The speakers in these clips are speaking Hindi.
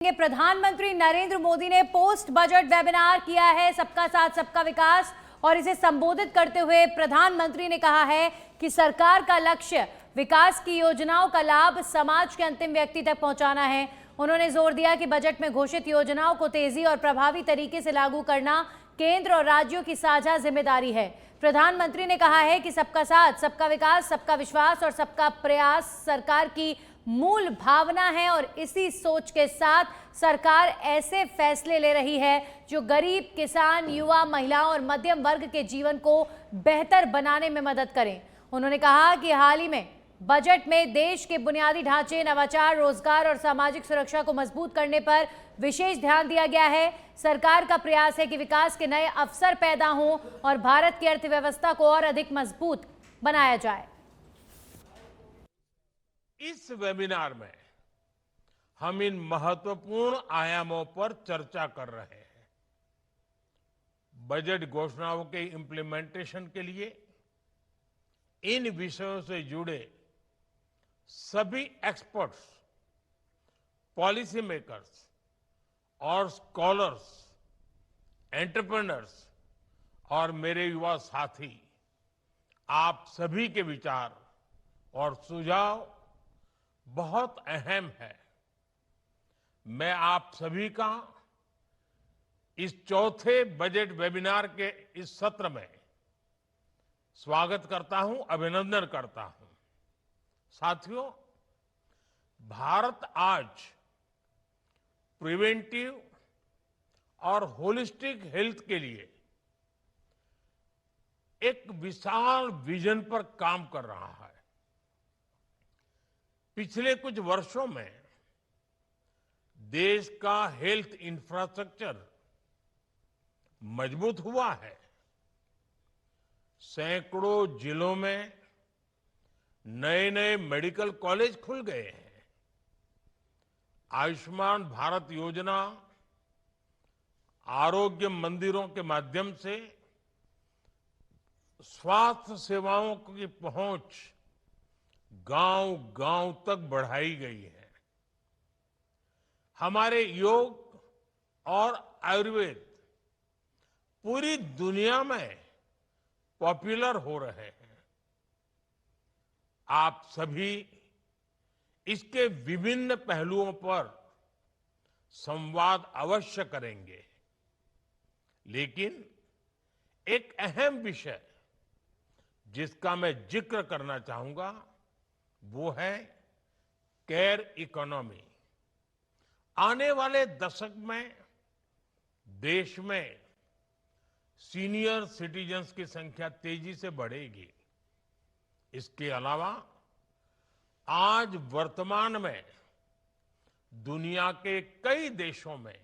प्रधानमंत्री नरेंद्र मोदी ने पोस्ट बजट वेबिनार किया है सबका साथ सबका विकास और इसे संबोधित करते हुए प्रधानमंत्री ने कहा है कि सरकार का लक्ष्य विकास की योजनाओं का लाभ समाज के अंतिम व्यक्ति तक पहुंचाना है। उन्होंने जोर दिया कि बजट में घोषित योजनाओं को तेजी और प्रभावी तरीके से लागू करना केंद्र और राज्यों की साझा जिम्मेदारी है। प्रधानमंत्री ने कहा है कि सबका साथ सबका विकास, सबका विश्वास और सबका प्रयास सरकार की मूल भावना है और इसी सोच के साथ सरकार ऐसे फैसले ले रही है जो गरीब, किसान, युवा, महिलाओं और मध्यम वर्ग के जीवन को बेहतर बनाने में मदद करें। उन्होंने कहा कि हाल ही में बजट में देश के बुनियादी ढांचे, नवाचार, रोजगार और सामाजिक सुरक्षा को मजबूत करने पर विशेष ध्यान दिया गया है। सरकार का प्रयास है कि विकास के नए अवसर पैदा हों और भारत की अर्थव्यवस्था को और अधिक मजबूत बनाया जाए। इस वेबिनार में हम इन महत्वपूर्ण आयामों पर चर्चा कर रहे हैं। बजट घोषणाओं के इंप्लीमेंटेशन के लिए इन विषयों से जुड़े सभी एक्सपर्ट्स, पॉलिसी मेकर्स और स्कॉलर्स, एंटरप्रेन्योर्स और मेरे युवा साथी, आप सभी के विचार और सुझाव बहुत अहम है। मैं आप सभी का इस चौथे बजट वेबिनार के इस सत्र में स्वागत करता हूं, अभिनंदन करता हूं। साथियों, भारत आज प्रिवेंटिव और होलिस्टिक हेल्थ के लिए एक विशाल विजन पर काम कर रहा है। पिछले कुछ वर्षों में देश का हेल्थ इंफ्रास्ट्रक्चर मजबूत हुआ है। सैकड़ों जिलों में नए नए मेडिकल कॉलेज खुल गए हैं। आयुष्मान भारत योजना, आरोग्य मंदिरों के माध्यम से स्वास्थ्य सेवाओं की पहुंच गांव-गांव तक बढ़ाई गई है। हमारे योग और आयुर्वेद पूरी दुनिया में पॉपुलर हो रहे हैं। आप सभी इसके विभिन्न पहलुओं पर संवाद अवश्य करेंगे, लेकिन एक अहम विषय जिसका मैं जिक्र करना चाहूंगा वो है केयर इकोनॉमी। आने वाले दशक में देश में सीनियर सिटीजन्स की संख्या तेजी से बढ़ेगी। इसके अलावा आज वर्तमान में दुनिया के कई देशों में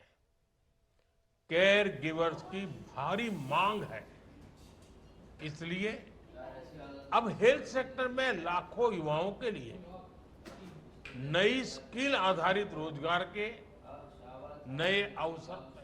केयर गिवर्स की भारी मांग है। इसलिए अब हेल्थ सेक्टर में लाखों युवाओं के लिए नई स्किल आधारित रोजगार के नए अवसर